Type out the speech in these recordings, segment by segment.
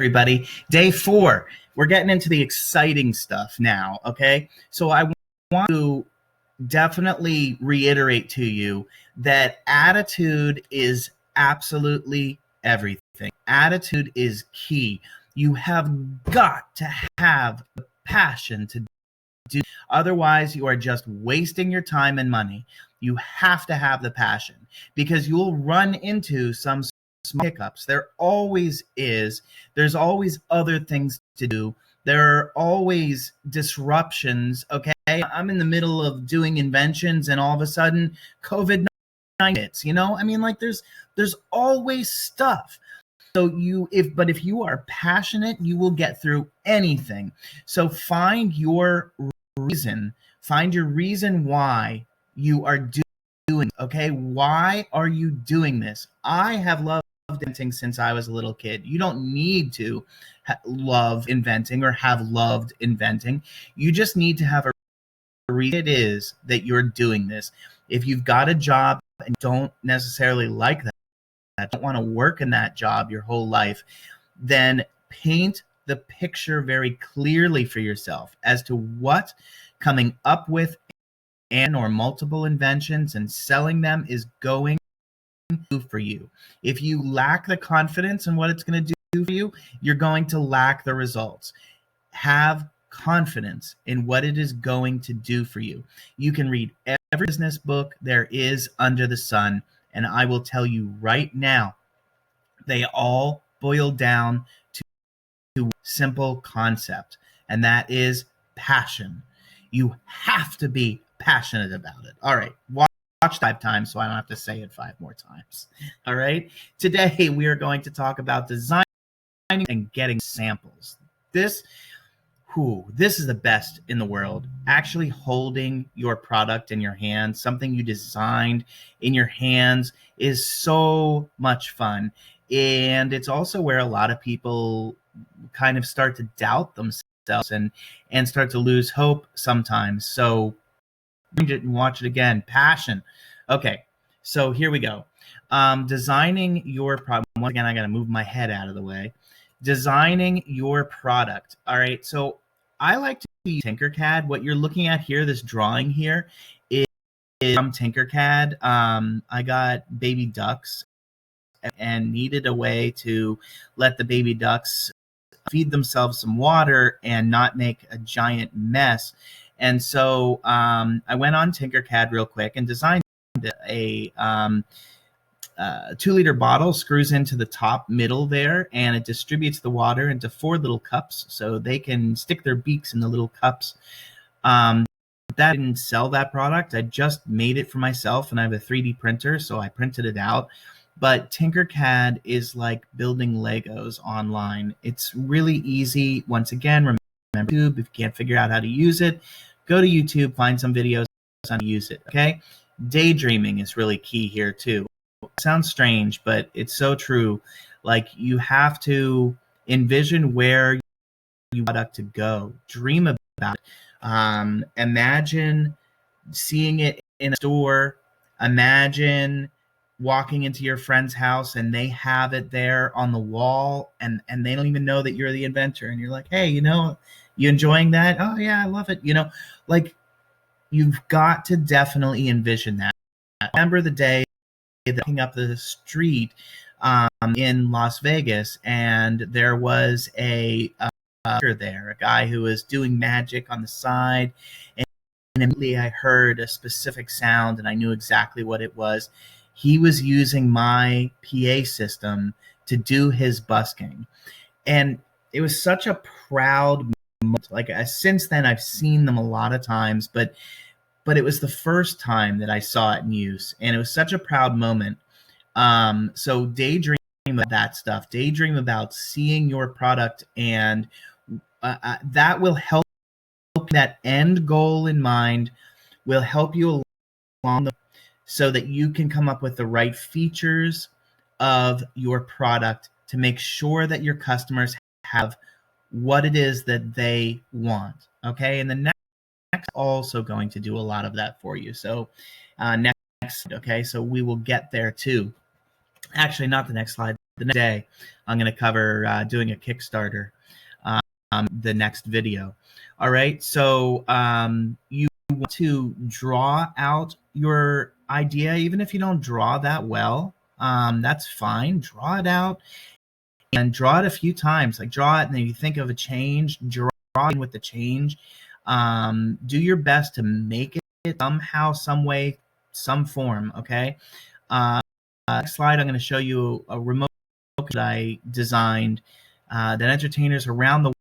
everybody. Day 4. We're getting into the exciting stuff now, okay? So I want to definitely reiterate to you that attitude is absolutely everything. Attitude is key. You have got to have the passion to do. Otherwise, you are just wasting your time and money. You have to have the passion because you'll run into some small hiccups. There always is. There's always other things to do. There are always disruptions. Okay. I'm in the middle of doing inventions and all of a sudden COVID-19 hits, I mean, like there's always stuff. So if you are passionate, you will get through anything. So find your reason why you are doing, okay? Why are you doing this? I have loved inventing since I was a little kid. You don't need to love inventing or have loved inventing. You just need to have a reason it is that you're doing this. If you've got a job and don't necessarily like that, don't want to work in that job your whole life, then paint the picture very clearly for yourself as to what coming up with or multiple inventions and selling them is going to do for you. If you lack the confidence in what it's going to do for you, you're going to lack the results. Have confidence in what it is going to do for you. You can read every business book there is under the sun, and I will tell you right now, they all boil down to a simple concept, and that is passion. You have to be passionate about it. All right, watch 5 times so I don't have to say it 5 more times. All right, today we are going to talk about designing and getting samples. This is the best in the world. Actually holding your product in your hands, something you designed in your hands, is so much fun. And it's also where a lot of people kind of start to doubt themselves and start to lose hope sometimes. So read it and watch it again. Passion. Okay, so here we go. Designing your product. Once again, I got to move my head out of the way. Designing your product. All right, so I like to use Tinkercad. What you're looking at here, this drawing here, is from Tinkercad. I got baby ducks and needed a way to let the baby ducks feed themselves some water and not make a giant mess. And so I went on Tinkercad real quick and designed a 2-liter bottle, screws into the top middle there, and it distributes the water into 4 little cups so they can stick their beaks in the little cups. That didn't sell that product. I just made it for myself, and I have a 3D printer, so I printed it out. But Tinkercad is like building Legos online. It's really easy. Once again, remember YouTube. If you can't figure out how to use it, go to YouTube, find some videos on how to use it, okay? Daydreaming is really key here too. It sounds strange, but it's so true. Like, you have to envision where you want product to go. Dream about it. Imagine seeing it in a store. Imagine walking into your friend's house and they have it there on the wall, and they don't even know that you're the inventor, and you're like, hey, you enjoying that? Oh yeah, I love it. Like, you've got to definitely envision that. Remember the day walking up the street in Las Vegas, and there was a guy who was doing magic on the side, and immediately I heard a specific sound and I knew exactly what it was. He was using my PA system to do his busking, and it was such a proud moment. Like, since then I've seen them a lot of times, but it was the first time that I saw it in use, and it was such a proud moment. So daydream about that stuff. Daydream about seeing your product, and that will help. That end goal in mind will help you along so that you can come up with the right features of your product to make sure that your customers have what it is that they want. Okay, and the next also going to do a lot of that for you. So next, okay, so we will get there too. Actually, not the next slide, the next day, I'm going to cover doing a Kickstarter, the next video. All right. So you want to draw out your idea, even if you don't draw that well. That's fine. Draw it out and draw it a few times. Like draw it, and then you think of a change, draw in with the change. Do your best to make it somehow, some way, some form. Okay. Next slide, I'm going to show you a remote that I designed that entertainers around the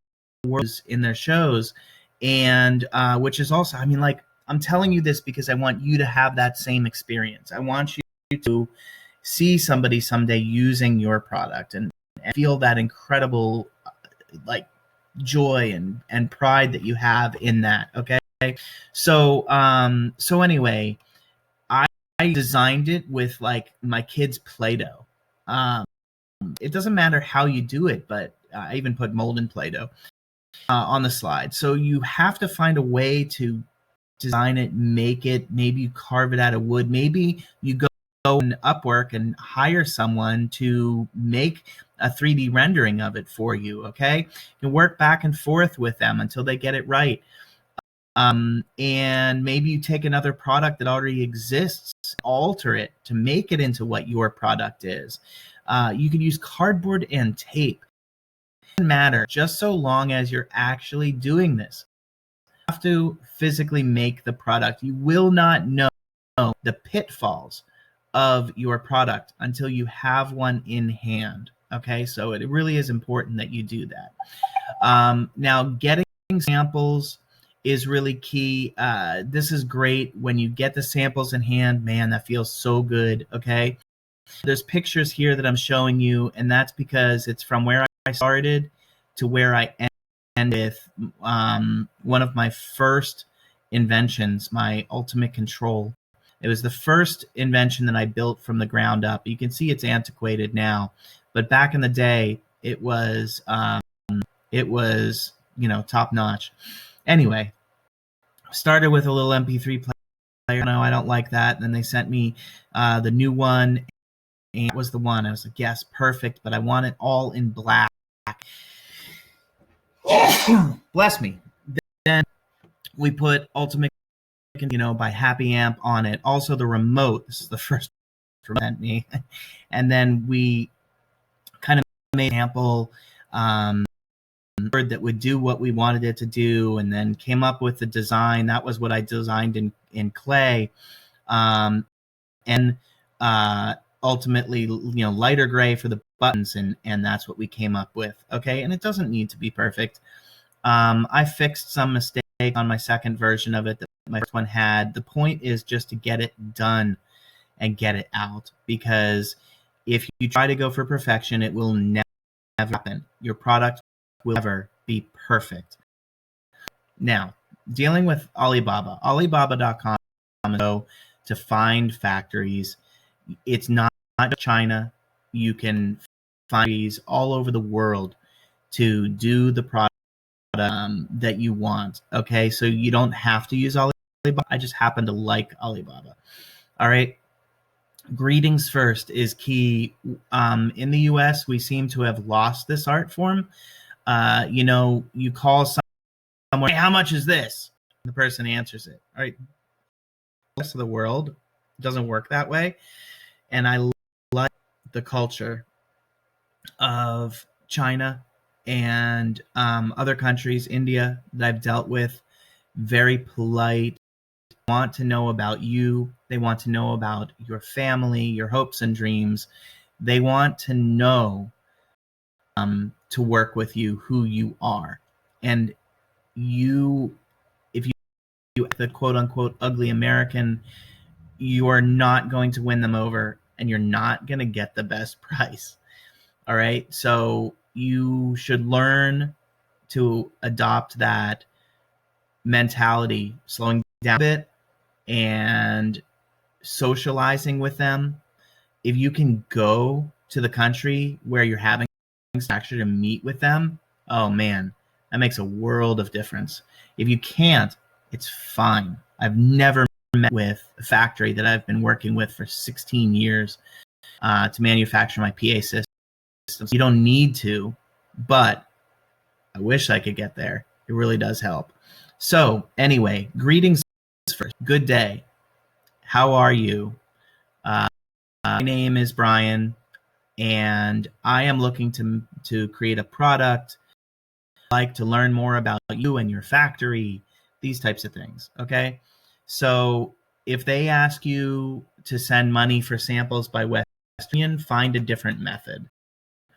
world use in their shows, and which is also, I mean, like, I'm telling you this because I want you to have that same experience. I want you to see somebody someday using your product and feel that incredible like joy and pride that you have in that. Okay. So anyway, I designed it with like my kids' Play-Doh. It doesn't matter how you do it, but I even put molten Play-Doh on the slide. So you have to find a way to design it, make it. Maybe you carve it out of wood. Maybe you go in Upwork and hire someone to make a 3D rendering of it for you. Okay, you work back and forth with them until they get it right. And maybe you take another product that already exists, alter it to make it into what your product is. You could use cardboard and tape. It doesn't matter, just so long as you're actually doing this. You have to physically make the product. You will not know the pitfalls of your product until you have one in hand. Okay, so it really is important that you do that. Now, getting samples is really key. This is great when you get the samples in hand. Man, that feels so good. Okay, there's pictures here that I'm showing you, and that's because it's from where I started to where I end with one of my first inventions, my Ultimate Control. It was the first invention that I built from the ground up. You can see it's antiquated now, but back in the day, it was top notch. Anyway, started with a little MP3 player. No, I don't like that. And then they sent me the new one, and it was the one. I was like, yes, perfect, but I want it all in black. Bless me. Then we put Ultimate, by Happy Amp on it. Also the remote. This is the first remote sent me. And then we kind of made an example that would do what we wanted it to do, and then came up with the design. That was what I designed in clay. And ultimately, lighter gray for the buttons, and that's what we came up with. Okay, and it doesn't need to be perfect. I fixed some mistakes on my second version of it that my first one had. The point is just to get it done and get it out, because if you try to go for perfection, it will never happen. Your product will never be perfect. Now, dealing with Alibaba, Alibaba.com, to find factories. It's not just China. You can find factories all over the world to do the product that you want. Okay, so you don't have to use Alibaba. I just happen to like Alibaba. All right. Greetings first is key. In the US, we seem to have lost this art form. You call someone, hey, how much is this? The person answers it. All right. The rest of the world doesn't work that way. And I like the culture of China and other countries, India, that I've dealt with. Very polite. They want to know about you. They want to know about your family, your hopes and dreams. They want to know to work with you, who you are. And if you the quote unquote ugly American, you are not going to win them over, and you're not going to get the best price. All right. So you should learn to adopt that mentality, slowing down a bit and socializing with them. If you can go to the country where you're having actually to meet with them, oh man, that makes a world of difference. If you can't, it's fine. I've never met with a factory that I've been working with for 16 years to manufacture my PA system You don't need to, but I wish I could get there. It really does help. So anyway, greetings first. Good day. How are you? My name is Brian, and I am looking to create a product. I'd like to learn more about you and your factory, these types of things. Okay, so if they ask you to send money for samples by Western Union, find a different method.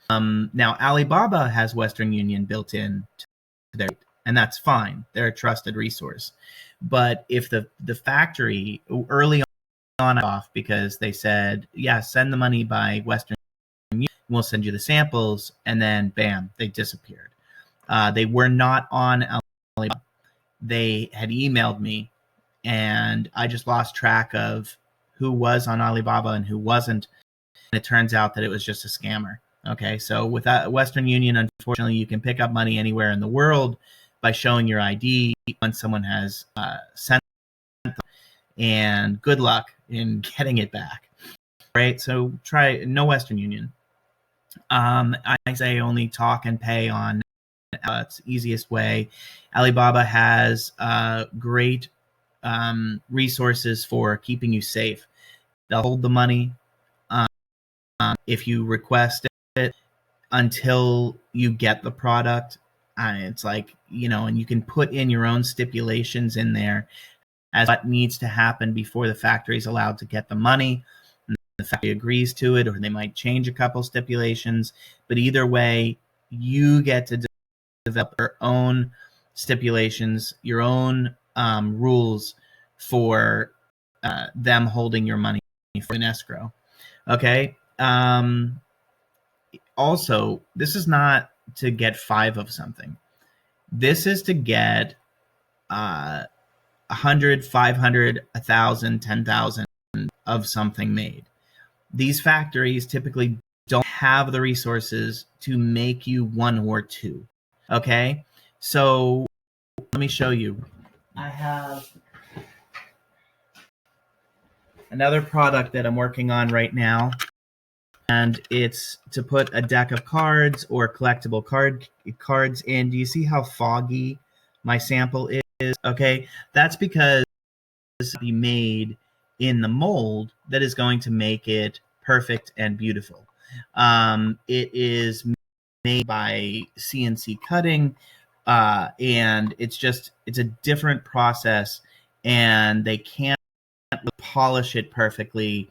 Now Alibaba has Western Union built in to their, and that's fine. They're a trusted resource. But if the factory early on off because they said, yeah, send the money by Western Union, we'll send you the samples, and then bam, they disappeared. They were not on Alibaba. They had emailed me, and I just lost track of who was on Alibaba and who wasn't. And it turns out that it was just a scammer. Okay, so with Western Union, unfortunately, you can pick up money anywhere in the world by showing your ID once someone has sent them, and good luck in getting it back. Right, so try no Western Union. I say only talk and pay on. It's the easiest way. Alibaba has great resources for keeping you safe. They'll hold the money if you request it until you get the product. It's like, and you can put in your own stipulations in there as what needs to happen before the factory is allowed to get the money. And the factory agrees to it, or they might change a couple stipulations. But either way, you get to develop your own stipulations, your own rules for them holding your money for an escrow. Okay. Also, this is not to get 5 of something. This is to get 100, 500, 1,000, 10,000 of something made. These factories typically don't have the resources to make you 1 or 2. Okay, so let me show you. I have another product that I'm working on right now, and it's to put a deck of cards or collectible cards in. Do you see how foggy my sample is? Okay, that's because it's be made in the mold that is going to make it perfect and beautiful. It is made by CNC cutting, and it's a different process, and they can't polish it perfectly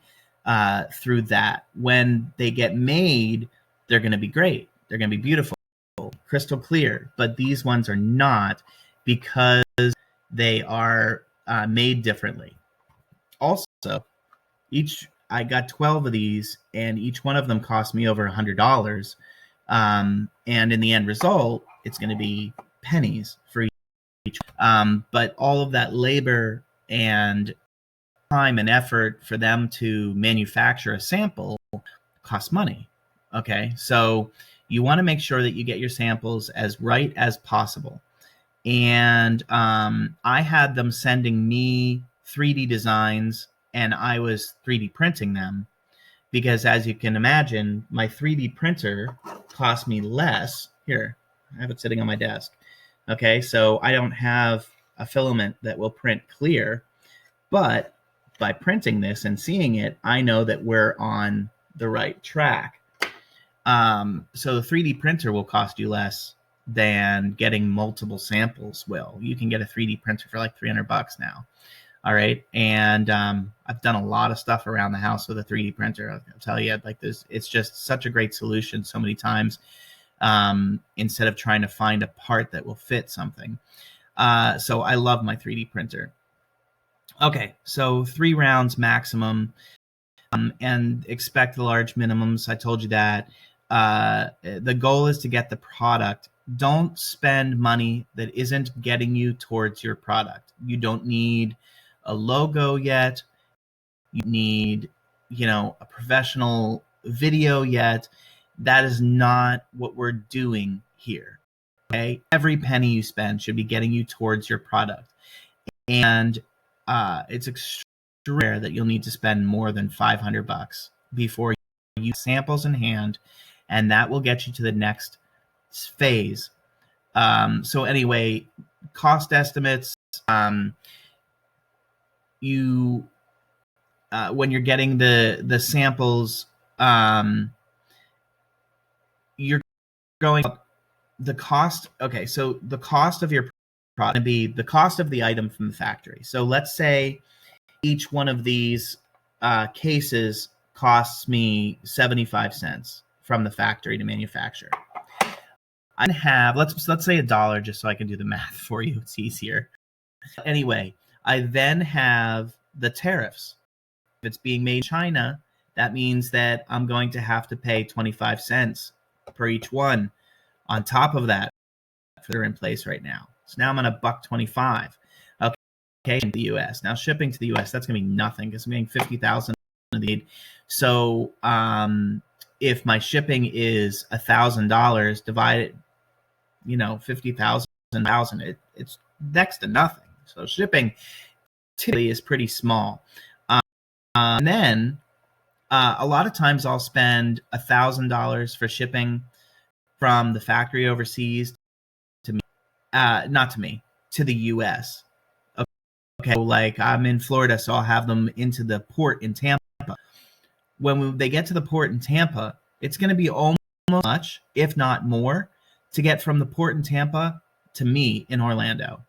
through that. When they get made, they're going to be great. They're going to be beautiful, crystal clear. But these ones are not, because they are made differently. Also, I got 12 of these, and each one of them cost me over $100. And in the end result, it's going to be pennies for each. But all of that labor and time and effort for them to manufacture a sample costs money. Okay, so you want to make sure that you get your samples as right as possible. And I had them sending me 3D designs, and I was 3D printing them, because as you can imagine, my 3D printer cost me less. Here, I have it sitting on my desk. Okay, so I don't have a filament that will print clear, but by printing this and seeing it, I know that we're on the right track. So the 3D printer will cost you less than getting multiple samples will. You can get a 3D printer for like $300 now. All right. And I've done a lot of stuff around the house with a 3D printer. I'll tell you, like this, it's just such a great solution so many times, instead of trying to find a part that will fit something. So I love my 3D printer. Okay, so 3 rounds maximum, and expect the large minimums. I told you that. The goal is to get the product. Don't spend money that isn't getting you towards your product. You don't need a logo yet. You need, a professional video yet. That is not what we're doing here. Okay, every penny you spend should be getting you towards your product, and it's extremely rare that you'll need to spend more than $500 before you have samples in hand and that will get you to the next phase. So anyway, cost estimates, you when you're getting the samples, you're going up the cost. Okay, so the cost of your product would be the cost of the item from the factory. So let's say each one of these cases costs me 75 cents from the factory to manufacture. I have, let's say $1, just so I can do the math for you. It's easier. Anyway, I then have the tariffs. If it's being made in China, that means that I'm going to have to pay 25 cents per each one on top of that they're in place right now. So now I'm on $1.25. Okay, in the U.S. Now shipping to the U.S. that's going to be nothing because I'm getting 50,000 of the. So if my shipping is $1,000 divided, 50,000, it's next to nothing. So shipping typically is pretty small. And then a lot of times I'll spend $1,000 for shipping from the factory overseas to me, not to me, to the U.S. Okay, like I'm in Florida, so I'll have them into the port in Tampa. When they get to the port in Tampa, it's going to be almost much, if not more, to get from the port in Tampa to me in Orlando.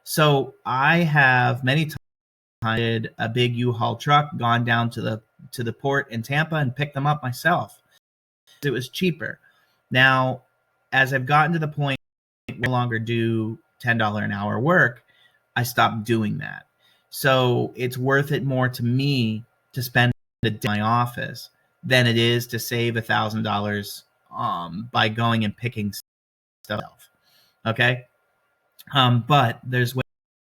So I have many times had a big U-Haul truck gone down to the port in Tampa and picked them up myself. It was cheaper. Now, as I've gotten to the point where I no longer do $10 an hour work, I stopped doing that. So it's worth it more to me to spend a day in my office than it is to save $1,000 by going and picking stuff. Okay, but there's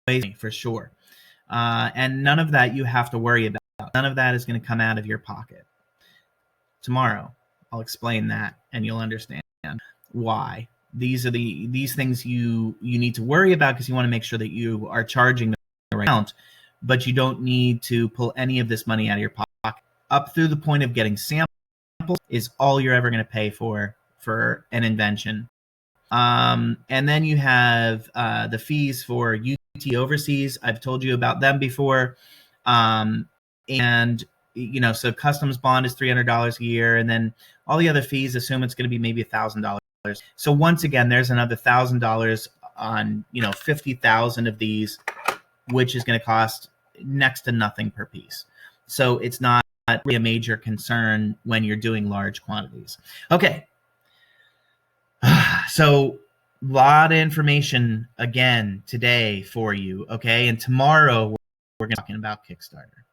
ways for sure, and none of that you have to worry about. None of that is going to come out of your pocket. Tomorrow, I'll explain that, and you'll understand why. These are these things you need to worry about because you want to make sure that you are charging the right amount, but you don't need to pull any of this money out of your pocket. Up through the point of getting samples is all you're ever going to pay for an invention. And then you have the fees for UT overseas. I've told you about them before. And so customs bond is $300 a year, and then all the other fees, assume it's going to be maybe $1,000. So once again, there's another $1,000 on 50,000 of these, which is going to cost next to nothing per piece. So it's not really a major concern when you're doing large quantities. Okay. So a lot of information again today for you. Okay. And tomorrow we're going to be talking about Kickstarter.